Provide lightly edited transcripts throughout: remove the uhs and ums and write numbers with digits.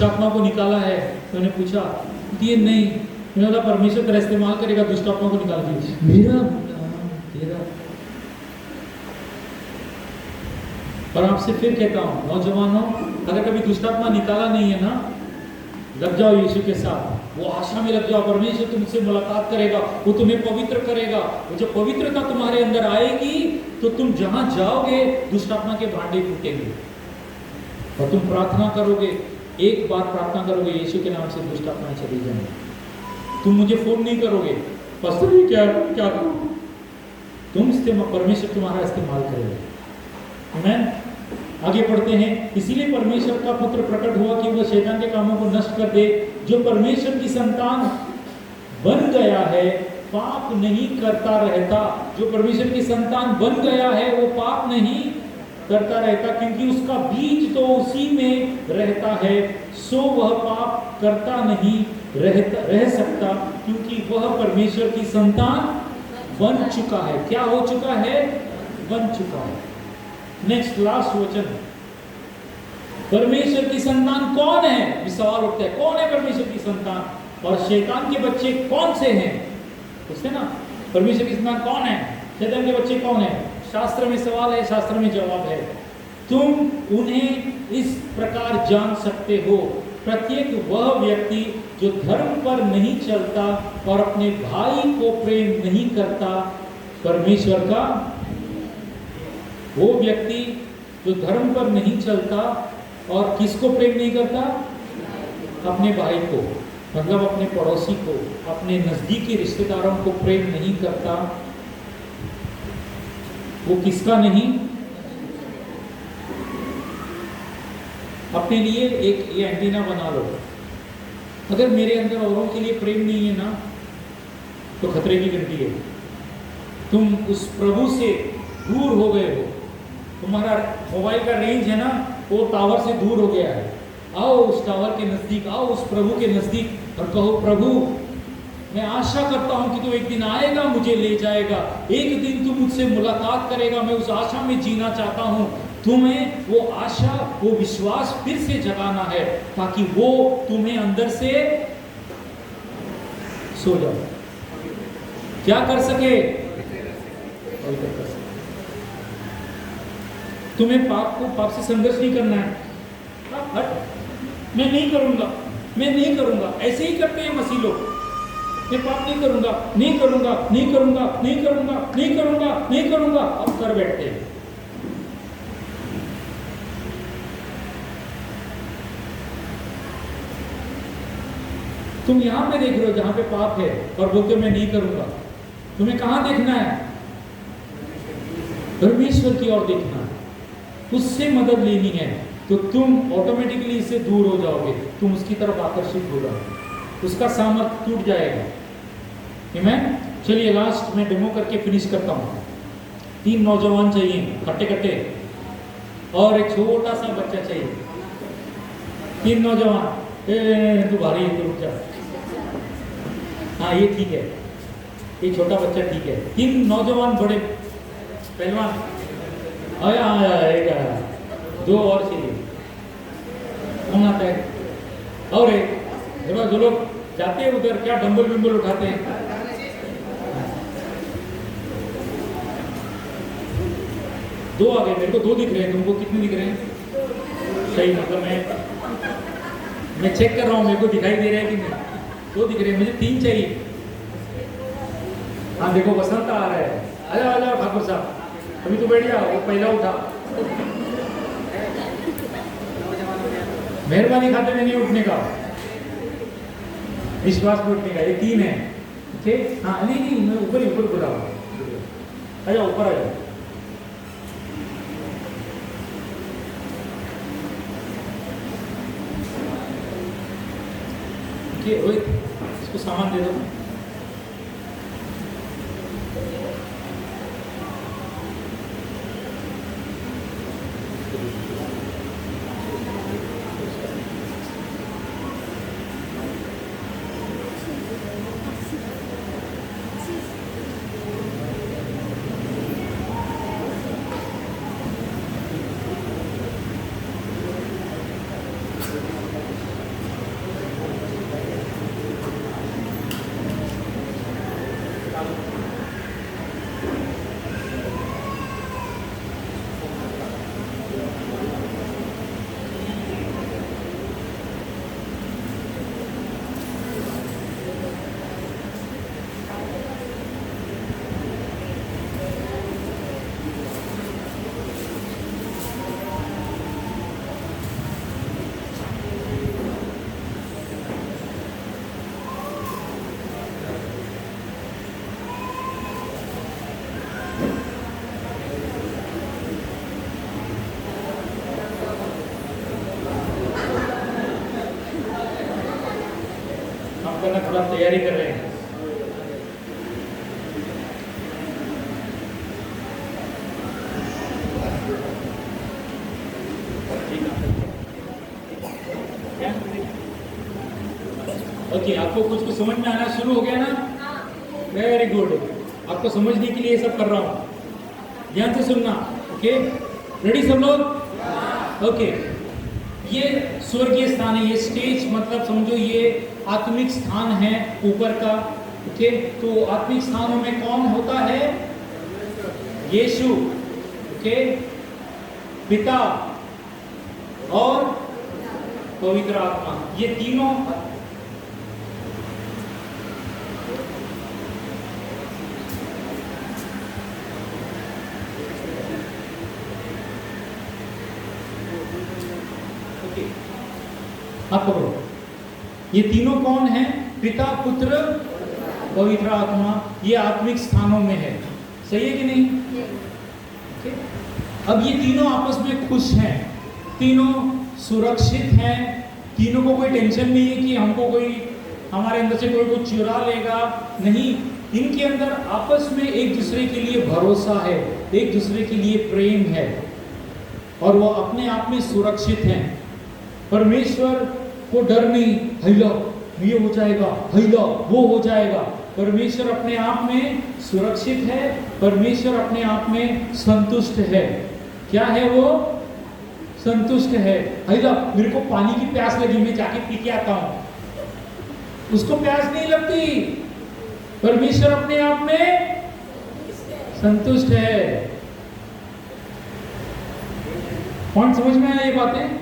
दुष्ट आत्मा को निकाला है? तो उन्होंने पूछा, ये नहीं। मैंने बोला परमेश्वर तेरा इस्तेमाल करेगा दुष्ट आत्मा को निकाल के। मेरा तेरा। और आपसे फिर कहता हूँ नौजवानों, अगर कभी दुष्ट आत्मा निकाला नहीं है ना, लग जाओ यीशु के साथ, वो आशा में लग जाओ, परमेश्वर तुमसे मुलाकात करेगा, वो तुम्हें पवित्र करेगा। वो जब पवित्रता तुम्हारे अंदर आएगी तो तुम जहां जाओगे दुष्ट आत्मा के भांडे फूटेंगे। और तुम प्रार्थना करोगे, एक बार प्रार्थना करोगे, यीशु के नाम से दुष्ट आत्मा चली जाएंगे। तुम मुझे फोन नहीं करोगे, पास्टर जी क्या क्या करूं? तुम इस्तेमाल, परमेश्वर तुम्हारा इस्तेमाल करेगा। आमीन। आगे पढ़ते हैं। इसीलिए परमेश्वर का पुत्र प्रकट हुआ कि वह शैतान के कामों को नष्ट कर दे। जो परमेश्वर की संतान बन गया है पाप नहीं करता रहता। जो परमेश्वर की संतान बन गया है वो पाप नहीं करता रहता, क्योंकि उसका बीज तो उसी में रहता है, सो वह पाप करता नहीं रह सकता, क्योंकि वह परमेश्वर की संतान बन चुका है। क्या हो चुका है? बन चुका है। नेक्स्ट लास्ट वचन, परमेश्वर की संतान कौन है? सवाल उठता है, कौन है परमेश्वर की संतान? और शैतान के बच्चे कौन से हैं? पूछते ना, परमेश्वर की संतान कौन है, शैतान के बच्चे कौन है? शास्त्र में सवाल है, शास्त्र में जवाब है। तुम उन्हें इस प्रकार जान सकते हो, प्रत्येक वह व्यक्ति जो धर्म पर नहीं चलता और अपने भाई को प्रेम नहीं करता परमेश्वर का, वो व्यक्ति जो धर्म पर नहीं चलता और किसको प्रेम नहीं करता? अपने भाई को, मतलब अपने पड़ोसी को, अपने नजदीकी रिश्तेदारों को प्रेम नहीं करता। वो किसका नहीं? अपने लिए एक ये एंटीना बना लो, अगर मेरे अंदर औरों के लिए प्रेम नहीं है ना तो खतरे की घंटी है। तुम उस प्रभु से दूर हो गए हो, तुम्हारा मोबाइल का रेंज है ना वो टावर से दूर हो गया है। आओ उस टावर के नजदीक, आओ उस प्रभु के नजदीक और कहो, प्रभु मैं आशा करता हूं कि तू एक दिन आएगा, मुझे ले जाएगा, एक दिन तू मुझसे मुलाकात करेगा, मैं उस आशा में जीना चाहता हूं। तुम्हें वो आशा, वो विश्वास फिर से जगाना है ताकि वो तुम्हें अंदर से सो जाओ, क्या कर सके? तुम्हें पाप से संघर्ष नहीं करना है। मैं नहीं करूंगा, मैं नहीं करूंगा, ऐसे ही करते हैं मसीह लोग। मैं पाप नहीं करूंगा, नहीं करूंगा, नहीं करूंगा, नहीं करूंगा, नहीं करूंगा, नहीं करूंगा, अब कर बैठते हैं। तुम यहां पे देख रहे हो जहां पे पाप है और बोलते हो मैं नहीं करूंगा। तुम्हें कहां देखना है? परमेश्वर की ओर देखना है, उससे मदद लेनी है, तो तुम ऑटोमेटिकली इससे दूर हो जाओगे, तुम उसकी तरफ आकर्षित हो जाओगे, उसका सामर्थ्य टूट जाएगा। आमीन। चलिए लास्ट में डेमो करके फिनिश करता हूँ। 3 नौजवान चाहिए खट्टे खट्टे और एक छोटा सा बच्चा चाहिए। 3 नौजवान, तू भारी है तो रुक जा। हाँ ये ठीक है, ये छोटा बच्चा ठीक है। 3 नौजवान बड़े पहलवान, आया आया एक आया, 2 और चाहिए। कौन आता है? और एक जो लोग जाते हैं उधर क्या डंबल बिम्बल उठाते हैं। दो आ गए, मेरे को 2 दिख रहे हैं, तुमको कितने दिख रहे हैं? सही, मतलब मैं चेक कर रहा हूँ, मेरे को दिखाई दे रहा है कि नहीं? 2 दिख रहे हैं, मुझे 3 चाहिए। हाँ देखो बसंत आ रहा है, आजा आजा ठाकुर साहब, अभी तो बैठ जाओ, वो पहला उठा। मेहरबानी खाते में नहीं उठने का, विश्वास में उठने का। ये 3 है, ठीक? हाँ नहीं नहीं, मैं ऊपर ऊपर बोला, आ जाओ ऊपर आ जाओ। इसको सामान दे दो। करना थोड़ा तैयारी कर रहे हैं। ओके, आपको कुछ कुछ समझ में आना शुरू हो गया ना? Very good. आपको समझने के लिए ये सब कर रहा हूं, ध्यान से सुनना। ओके, रेडी सब लोग? ओके, ये स्वर्गीय स्थान है, ये स्टेज मतलब समझो ये आत्मिक स्थान है ऊपर का। ओके, तो आत्मिक स्थानों में कौन होता है? यीशु, ओके, पिता और पवित्र आत्मा, ये तीनों। आप पकड़ो, ये तीनों कौन है? पिता, पुत्र, पवित्र आत्मा, ये आत्मिक स्थानों में है। सही है कि नहीं? okay? अब ये तीनों आपस में खुश हैं, तीनों सुरक्षित हैं, तीनों को कोई टेंशन नहीं है कि हमको कोई हमारे अंदर से कोई कुछ चुरा लेगा, नहीं। इनके अंदर आपस में एक दूसरे के लिए भरोसा है, एक दूसरे के लिए प्रेम है, और वो अपने आप में सुरक्षित हैं। परमेश्वर को डर नहीं, हैला ये हो जाएगा, हैला वो हो जाएगा। परमेश्वर अपने आप में सुरक्षित है, परमेश्वर अपने आप में संतुष्ट है। क्या है वो? संतुष्ट है। हैला मेरे को पानी की प्यास लगी, मैं जाके पी के आता हूं। उसको प्यास नहीं लगती, परमेश्वर अपने आप में संतुष्ट है। कौन समझ में आया ये बातें?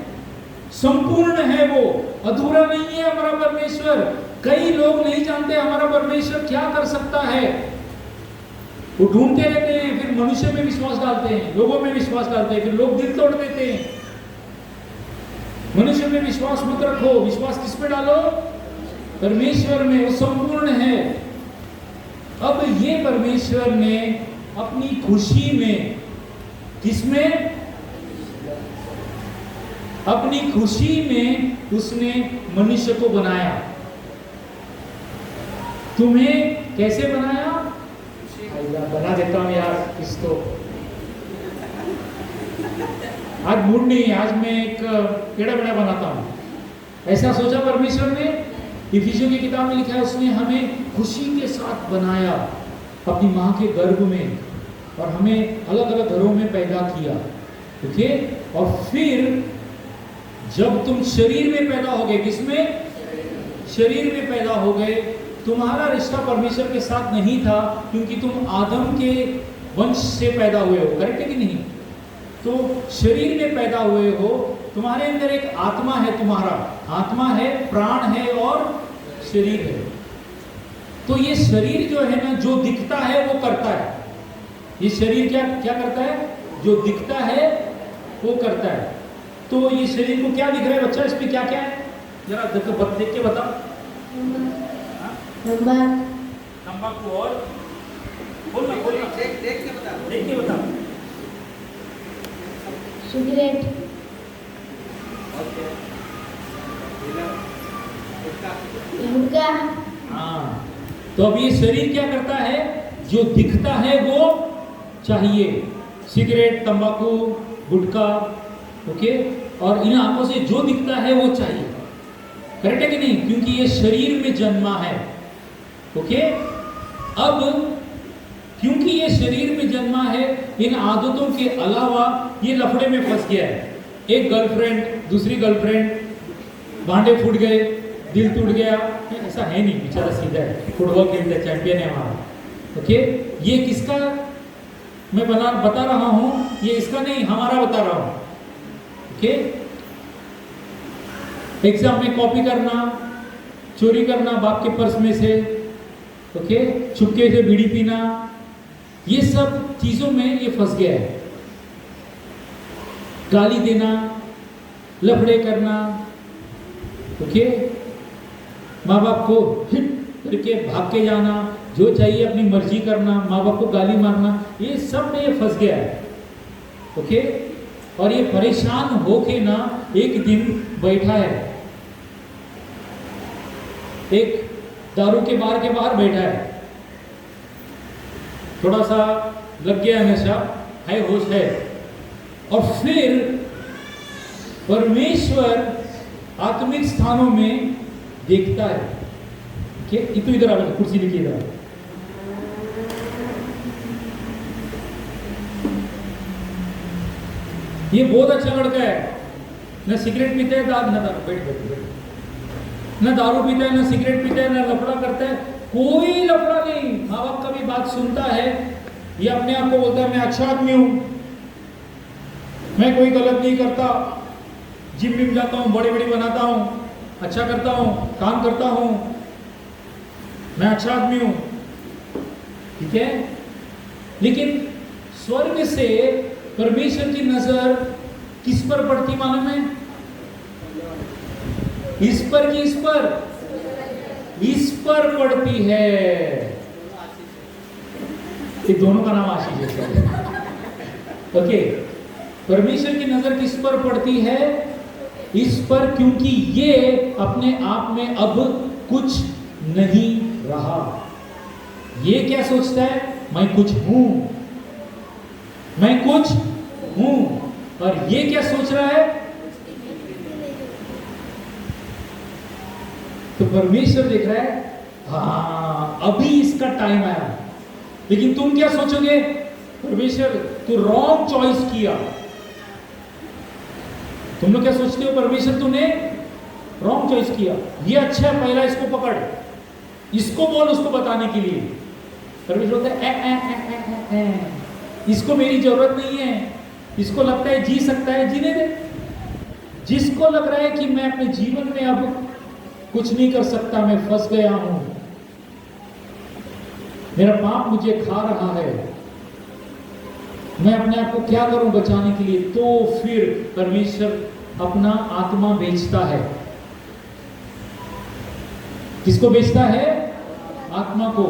संपूर्ण है वो, अधूरा नहीं है हमारा परमेश्वर। कई लोग नहीं जानते हमारा परमेश्वर क्या कर सकता है। वो ढूंढते रहते हैं, फिर मनुष्य में विश्वास डालते हैं, लोगों में विश्वास डालते हैं, फिर लोग दिल तोड़ देते हैं। मनुष्य में विश्वास मत रखो, विश्वास किस पे डालो? परमेश्वर में, वो संपूर्ण है। अब ये परमेश्वर ने अपनी खुशी में, किसमें? अपनी खुशी में उसने मनुष्य को बनाया। तुम्हें कैसे बनाया? बना देता हूं यार इसको। आज मूड नहीं है, आज मैं एक टेढ़ा बेड़ा बनाता हूं। ऐसा सोचा परमेश्वर ने। इफिसियों की किताब में लिखा है उसने हमें खुशी के साथ बनाया अपनी मां के गर्भ में, और हमें अलग अलग घरों में पैदा किया। ओके, और फिर जब तुम शरीर में पैदा हो गए, किसमें? शरीर में पैदा हो गए, तुम्हारा रिश्ता परमेश्वर के साथ नहीं था, क्योंकि तुम आदम के वंश से पैदा हुए हो। करेक्ट है कि नहीं? तो शरीर में पैदा हुए हो, तुम्हारे अंदर एक आत्मा है, तुम्हारा आत्मा है, प्राण है और शरीर है। तो ये शरीर जो है ना, जो दिखता है वो करता है। ये शरीर क्या क्या करता है? जो दिखता है वो करता है। तो ये शरीर को क्या दिख रहा है बच्चा? इस पे क्या क्या है? जरा देख के बताओ। तंबाकू और बोलना देख के बता। सिगरेट, गुटखा। हाँ, तो अब ये शरीर क्या करता है? जो दिखता है वो चाहिए। सिगरेट, तंबाकू, गुटखा, ओके, और इन आंखों से जो दिखता है वो चाहिए। करेक्ट है कि नहीं? क्योंकि ये शरीर में जन्मा है। ओके, अब क्योंकि ये शरीर में जन्मा है, इन आदतों के अलावा ये लफड़े में फंस गया है। एक गर्लफ्रेंड, दूसरी गर्लफ्रेंड, भांडे फूट गए, दिल टूट गया। ऐसा है नहीं, बेचारा सीधा है, फुटबॉल खेलता है, चैंपियन है हमारा। ओके, ये किसका मैं बता रहा हूं? ये इसका नहीं, हमारा बता रहा हूं। ओके, एग्जाम में कॉपी करना, चोरी करना बाप के पर्स में से, ओके, चुपके से बीड़ी पीना, ये सब चीजों में ये फंस गया है। गाली देना, लफड़े करना, ओके, माँ बाप को हिट करके भाग के जाना, जो चाहिए अपनी मर्जी करना, माँ बाप को गाली मारना, ये सब में ये फंस गया है। ओके, और ये परेशान होके ना एक दिन बैठा है। एक दारू के बार बैठा है, थोड़ा सा लग गया नशा, है होश है, और फिर परमेश्वर आत्मिक स्थानों में देखता है कि तू इधर आ, कुर्सी लेके इधर आ। ये बहुत अच्छा लड़का है, न सिगरेट पीता है, न दारू, बैठ बैठ बैठ, न दारू पीता है, न सिगरेट पीता है, न लफड़ा करता है, कोई लफड़ा नहीं। माँ बाप का भी बात सुनता है, ये अपने आप को बोलता है मैं अच्छा आदमी हूं, मैं कोई गलत नहीं करता, जिम विम जाता हूं, बॉडी बॉडी बनाता हूं, अच्छा करता हूं, काम करता हूं, मैं अच्छा आदमी हूं, ठीक है। लेकिन स्वर्ग से परमेश्वर की नजर किस पर पड़ती मालूम है? इस पर कि इस पर? इस पर पड़ती है। ये दोनों का नाम आशीष है। ओके, परमेश्वर की नजर किस पर पड़ती है? इस पर, क्योंकि ये अपने आप में अब कुछ नहीं रहा। ये क्या सोचता है? मैं कुछ हूं, मैं कुछ हूं। और ये क्या सोच रहा है? तो परमेश्वर देख रहा है, हाँ अभी इसका टाइम आया। लेकिन तुम क्या सोचोगे? परमेश्वर तू रॉन्ग चॉइस किया। तुम लोग क्या सोचते हो? परमेश्वर तूने रॉन्ग चॉइस किया, ये अच्छा है, पहला इसको पकड़, इसको बोल उसको बताने के लिए। परमेश्वर बोलता है इसको मेरी जरूरत नहीं है, इसको लगता है जी सकता है, जीने दे। जिसको लग रहा है कि मैं अपने जीवन में अब कुछ नहीं कर सकता, मैं फंस गया हूं, मेरा पाप मुझे खा रहा है, मैं अपने आप को क्या करूं बचाने के लिए, तो फिर परमेश्वर अपना आत्मा बेचता है। किसको बेचता है? आत्मा को।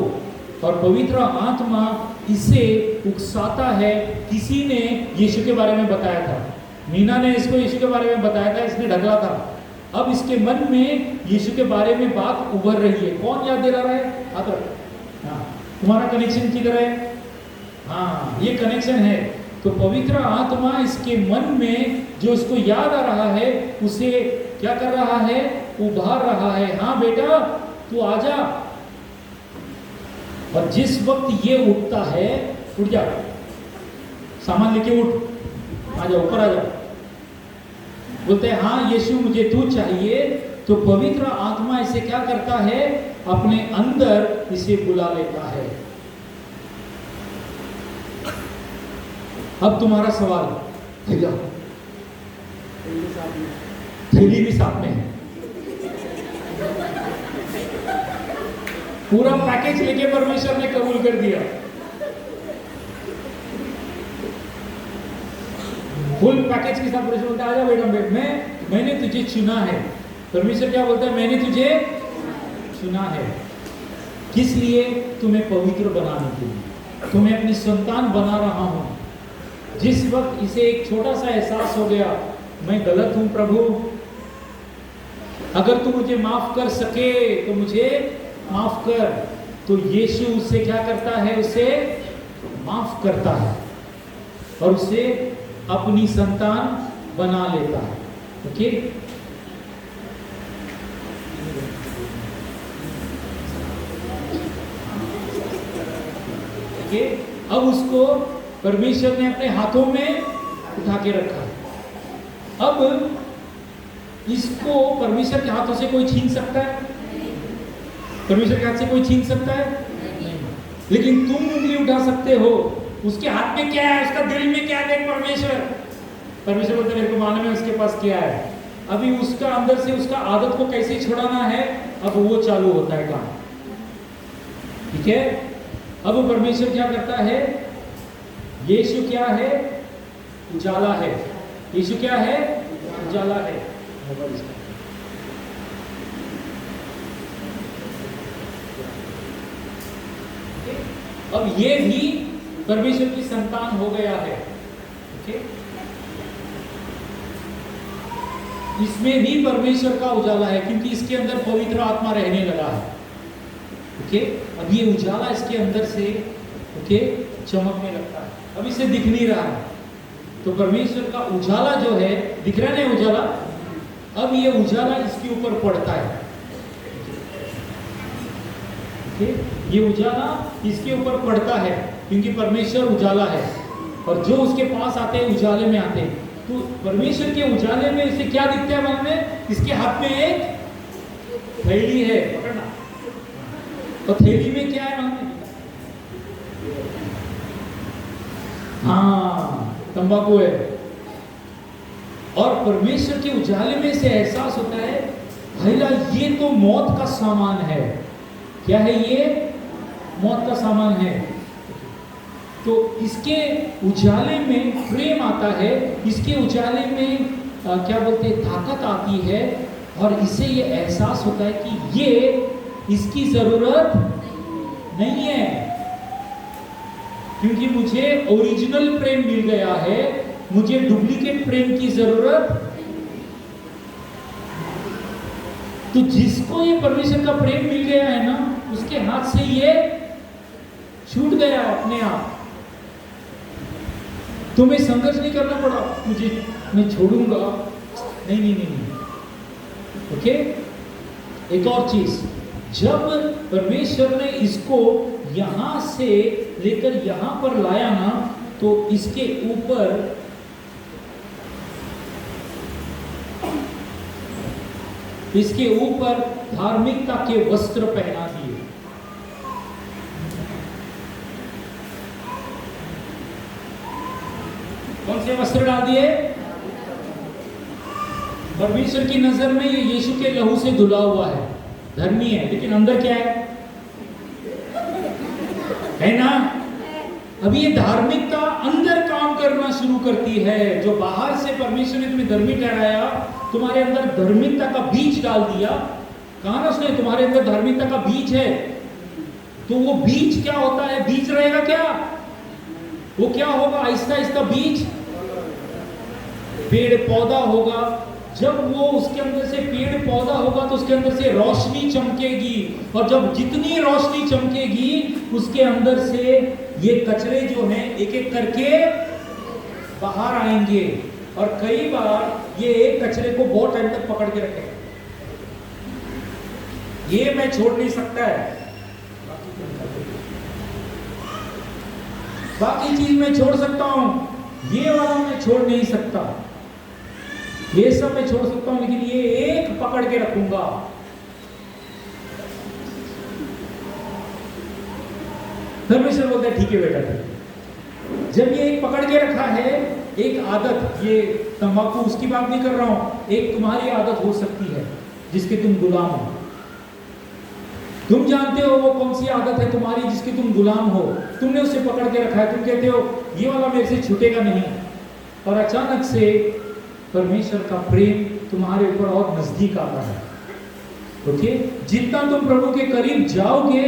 और पवित्र आत्मा इसे उकसाता है। किसी ने यीशु के बारे में बताया था, मीना ने इसको यीशु के बारे में बताया था, इसने ढगला था। अब इसके मन में यीशु के बारे में बात उभर रही है। कौन याद दिला रहा है? हाथ रख। हाँ, तुम्हारा कनेक्शन किधर है? हाँ, ये कनेक्शन है। तो पवित्र आत्मा इसके मन में जो उसको याद आ रहा है, उसे क्या कर रहा है? उभार रहा है। हाँ बेटा तू आजा। और जिस वक्त ये उठता है, उठ जा, सामान लेके उठ, आजा, ऊपर आजा। बोलते हैं हाँ यीशु मुझे तू चाहिए। तो पवित्र आत्मा इसे क्या करता है? अपने अंदर इसे बुला लेता है। अब तुम्हारा सवाल, भैया थैली भी साथ में है, पूरा पैकेज लेके परमेश्वर ने कबूल कर दिया, फुल पैकेज के साथ। परमेश्वर बोलता है आजा बेटा बेट, मैंने तुझे चुना है। परमेश्वर क्या बोलता है? मैंने तुझे चुना है। किस लिए? तुम्हें पवित्र बनाने के लिए, तुम्हें अपनी संतान बना रहा हूं। जिस वक्त इसे एक छोटा सा एहसास हो गया, मैं गलत हूं प्रभु, अगर तू मुझे माफ कर सके तो मुझे माफ कर, तो यीशु उसे क्या करता है? उसे माफ करता है और उसे अपनी संतान बना लेता है। Okay, okay. अब उसको परमेश्वर ने अपने हाथों में उठा के रखा है। अब इसको परमेश्वर के हाथों से कोई छीन सकता है? परमेश्वर के हाथ से कोई छीन सकता है? नहीं। लेकिन तुम उंगली उठा सकते हो। उसके हाथ में क्या है? उसका दिल में क्या है? देख परमेश्वर बोलते मेरे को मालूम है उसके पास क्या है। अभी उसका अंदर से उसका आदत को कैसे छुड़ाना है, अब वो चालू होता है काम। ठीक है। अब परमेश्वर क्या करता है? यीशु क्या है? उजाला है। यीशु क्या है? उजाला है। अब ये भी परमेश्वर की संतान हो गया है। ओके, इसमें भी परमेश्वर का उजाला है, क्योंकि इसके अंदर पवित्र आत्मा रहने लगा है। ओके, अब ये उजाला इसके अंदर से ओके चमकने लगता है, अब इसे दिख नहीं रहा है, तो परमेश्वर का उजाला जो है, दिख रहा है ना उजाला, अब ये उजाला इसके ऊपर पड़ता है, ओके, ये उजाला इसके ऊपर पड़ता है क्योंकि परमेश्वर उजाला है, और जो उसके पास आते हैं उजाले में आते हैं, तो परमेश्वर के उजाले में इसे क्या दिखता है मन में, इसके हाथ में एक थैली है, पकड़ना, तो थैली में क्या है मन में, हाँ तंबाकू है, और परमेश्वर के उजाले में से एहसास होता है भैया ये तो मौत का सामान है, क्या है ये, मौत का सामान है, तो इसके उजाले में प्रेम आता है, इसके उजाले में क्या बोलते हैं ताकत आती है, और इसे ये एहसास होता है कि ये इसकी जरूरत नहीं है, क्योंकि मुझे ओरिजिनल प्रेम मिल गया है, मुझे डुप्लीकेट प्रेम की जरूरत। तो जिसको ये परमेश्वर का प्रेम मिल गया है ना, उसके हाथ से ये छूट गया अपने आप, तुम्हें संघर्ष नहीं करना पड़ा, मुझे मैं छोड़ूंगा, नहीं नहीं नहीं, नहीं। ओके, एक और चीज, जब परमेश्वर ने इसको यहां से लेकर यहां पर लाया ना, तो इसके ऊपर धार्मिकता के वस्त्र पहना दिए। कौन से वस्त्र डाल दिए? परमेश्वर की नजर में ये यीशु के लहू से धुला हुआ है, धर्मी है, लेकिन अंदर क्या है ना? अभी ये धार्मिकता अंदर काम करना शुरू करती है। जो बाहर से परमेश्वर ने तुम्हें धर्मी ठहराया, तुम्हारे अंदर धार्मिकता का बीज डाल दिया। कहा ना उसने, तुम्हारे अंदर धार्मिकता का बीज है, तो वो बीज क्या होता है? बीज रहेगा क्या? वो क्या होगा? आहिस्ता आहिस्ता बीज पेड़ पौधा होगा। जब वो उसके अंदर से पेड़ पौधा होगा तो उसके अंदर से रोशनी चमकेगी, और जब जितनी रोशनी चमकेगी उसके अंदर से ये कचरे जो हैं एक एक करके बाहर आएंगे। और कई बार ये एक कचरे को बहुत टाइम तक पकड़ के रखेगा, ये मैं छोड़ नहीं सकता है, बाकी चीज मैं छोड़ सकता हूं, ये वाला मैं छोड़ नहीं सकता, ये सब मैं छोड़ सकता हूं, लेकिन ये एक पकड़ के रखूंगा। परमेश्वर बोलता है ठीक है बेटा, ठीक। जब ये एक पकड़ के रखा है, एक आदत, ये तंबाकू उसकी बात नहीं कर रहा हूं, एक तुम्हारी आदत हो सकती है जिसके तुम गुलाम हो। तुम जानते हो वो कौन सी आदत है तुम्हारी जिसकी तुम गुलाम हो, तुमने उसे पकड़ के रखा है, तुम कहते हो ये वाला मेरे से छूटेगा नहीं, और अचानक से परमेश्वर का प्रेम तुम्हारे ऊपर और नजदीक आता है। ओके, जितना तुम प्रभु के करीब जाओगे,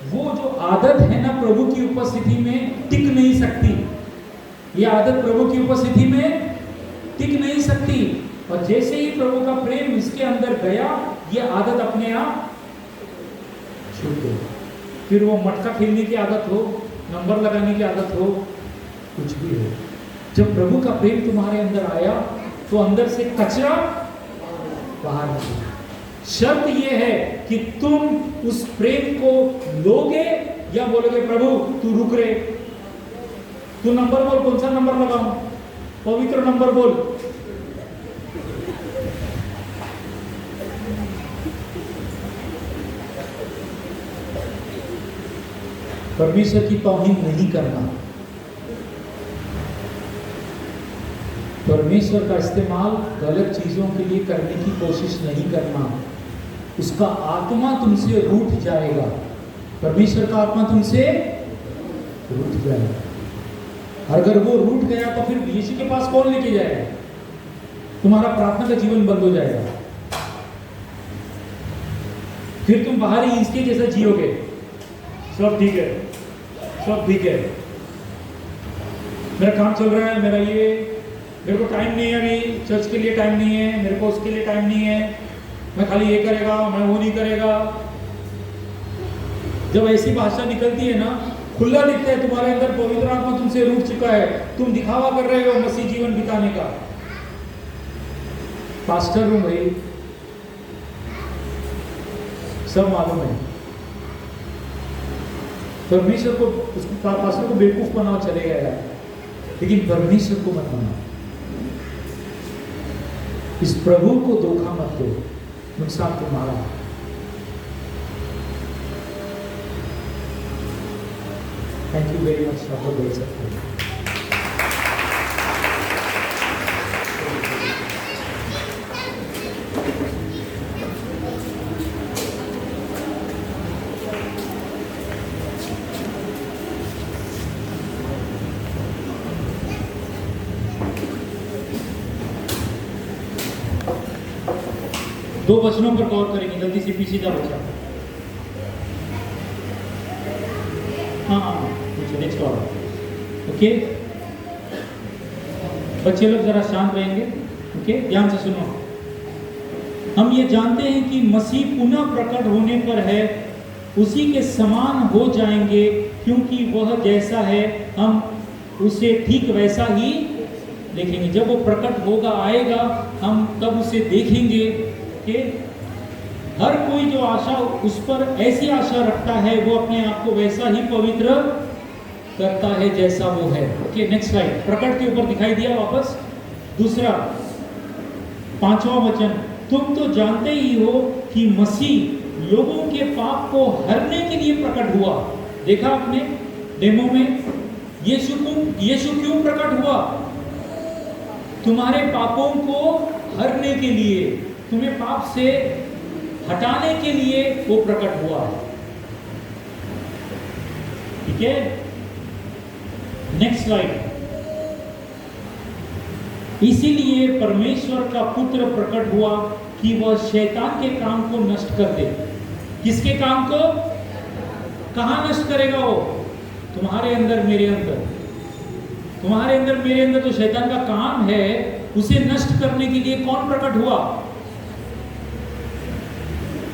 वो जो आदत है ना प्रभु की उपस्थिति में टिक नहीं सकती, ये आदत प्रभु की उपस्थिति में टिक नहीं सकती। और जैसे ही प्रभु का प्रेम इसके अंदर गया, ये आदत अपने आप छूट गई। फिर वो मटका खेलने की आदत हो, नंबर लगाने की आदत हो, कुछ भी हो, जब प्रभु का प्रेम तुम्हारे अंदर आया तो अंदर से कचरा बाहर निकला। शर्त यह है कि तुम उस प्रेम को लोगे या बोलोगे प्रभु तू रुक रे, तू नंबर बोल, कौन सा नंबर लगाऊं? पवित्र नंबर बोल। परमेश्वर की तौहीन नहीं करना, परमेश्वर का इस्तेमाल गलत चीजों के लिए करने की कोशिश नहीं करना, उसका आत्मा तुमसे रूठ जाएगा, परमेश्वर का आत्मा तुमसे रूठ जाएगा। अगर वो रूठ गया तो फिर यीशु के पास कौन लेके जाएगा? तुम्हारा प्रार्थना का जीवन बंद हो जाएगा, फिर तुम बाहरी इसके जैसा जियोगे, सब ठीक है, सब ठीक है, मेरा काम चल रहा है, मेरे को टाइम नहीं है, अभी चर्च के लिए टाइम नहीं है, मेरे को उसके लिए टाइम नहीं है, मैं खाली ये करेगा, मैं वो नहीं करेगा। जब ऐसी भाषा निकलती है ना, खुला दिखता है तुम्हारे अंदर पवित्र आत्मा तुमसे रूठ चुका है, तुम दिखावा कर रहे हो मसीह जीवन बिताने का। पास्टर हूं भाई, सब मालूम है। परमेश्वर को, उसको पास्टर को बेवकूफ बनाओ चलेगा यार, लेकिन परमेश्वर को मत बनाओ। इस प्रभु को धोखा मत दो, नुकसान तुम्हारा। Thank you very much doctor बोल सकते हैं। दो वचनों पर गौर करेंगे, जल्दी से पीछे जा बच्चा। हाँ नेक्स्ट ऑर्डर। ओके बच्चे लोग जरा शांत रहेंगे। ओके ध्यान से सुनो। हम ये जानते हैं कि मसीह पुनः प्रकट होने पर है, उसी के समान हो जाएंगे, क्योंकि वह जैसा है हम उसे ठीक वैसा ही देखेंगे। जब वो प्रकट होगा, आएगा, हम तब उसे देखेंगे। कि हर कोई जो आशा उस पर ऐसी आशा रखता है, वो अपने आप को वैसा ही पवित्र करता है जैसा वो है। Okay next slide. प्रकट के ऊपर दिखाई दिया वापस। दूसरा 5वां वचन, तुम तो जानते ही हो कि मसीह लोगों के पाप को हरने के लिए प्रकट हुआ। देखा आपने डेमो में, यीशु क्यों प्रकट हुआ? तुम्हारे पापों को हरने के लिए, तुम्हें पाप से हटाने के लिए वो प्रकट हुआ। ठीक है नेक्स्ट स्लाइड। इसीलिए परमेश्वर का पुत्र प्रकट हुआ कि वह शैतान के काम को नष्ट कर दे। किसके काम को? कहां नष्ट करेगा वो? तुम्हारे अंदर, मेरे अंदर। तुम्हारे अंदर, मेरे अंदर तो शैतान का काम है, उसे नष्ट करने के लिए कौन प्रकट हुआ?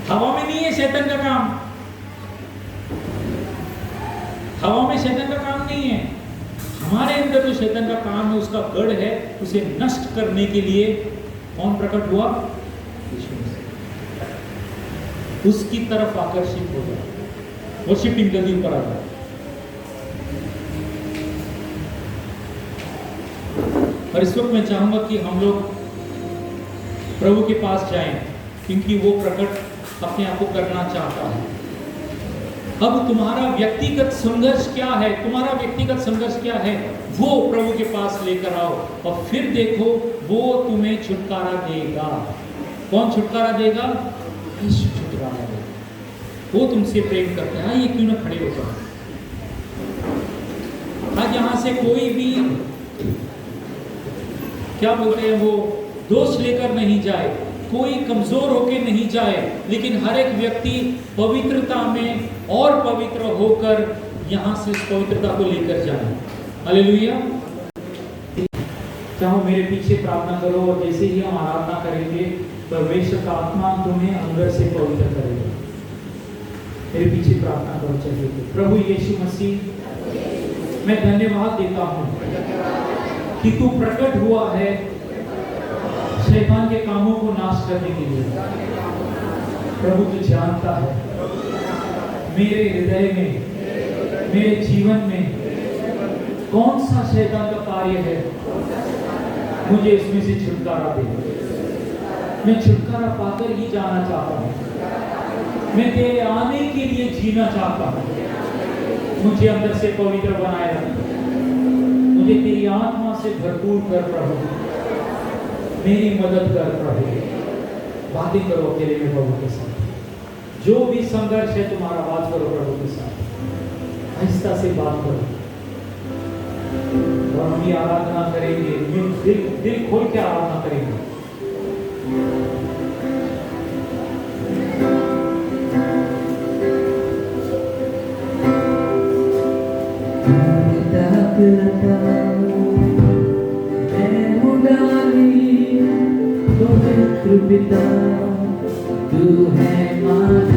हवा में नहीं है शैतान का काम, हवा में शैतान का काम नहीं है। हमारे अंदर जो शैतान का काम है, उसका गढ़ है, उसे नष्ट करने के लिए कौन प्रकट हुआ? यीशु मसीह। उसकी तरफ आकर्षित हो जाए। वर्शिपिंग जल्दी ऊपर आ जाए। और इस वक्त मैं चाहूंगा कि हम लोग प्रभु के पास जाएं, क्योंकि वो प्रकट अपने आप को करना चाहता है। अब तुम्हारा व्यक्तिगत संघर्ष क्या है? तुम्हारा व्यक्तिगत संघर्ष क्या है? वो प्रभु के पास लेकर आओ और फिर देखो वो तुम्हें छुटकारा देगा। कौन छुटकारा देगा? यीशु छुटकारा देगा। वो तुमसे प्रेम करते हैं। ये क्यों ना खड़े हो जाओ। आज यहां से कोई भी क्या बोलते हैं, वो दोष लेकर नहीं जाए, कोई कमजोर होकर नहीं जाए, लेकिन हर एक व्यक्ति पवित्रता में और पवित्र होकर यहां से इस पवित्रता को लेकर जाए। हालेलुया। चाहो मेरे पीछे प्रार्थना करो, और जैसे ही हम आराधना करेंगे, परमेश्वर का आत्मा तुम्हें अंदर से पवित्र करेगा। मेरे पीछे प्रार्थना करो। चाहिए प्रभु यीशु मसीह, मैं धन्यवाद देता हूँ कि तू प्रकट हुआ है शैतान के कामों को नाश करने के लिए। प्रभु तू जानता है मेरे हृदय में, मेरे जीवन में कौन सा शैतान का कार्य है। मुझे इसमें से छुटकारा दे। मैं छुटकारा पाकर ही जाना चाहता हूँ। मैं तेरे आने के लिए जीना चाहता हूँ। मुझे अंदर से पवित्र बनाए रख। मुझे तेरी आत्मा से भरपूर कर प्रभु। मेरी मदद कर प्रभु। बातें करो अकेले में प्रभु के साथ। जो भी संघर्ष है तुम्हारा, बात करो प्रभु के साथ। आहिस्ता से बात करो। और हम ये आराधना करेंगे, दिल खोल के आराधना करेंगे। पिता तू है माँ।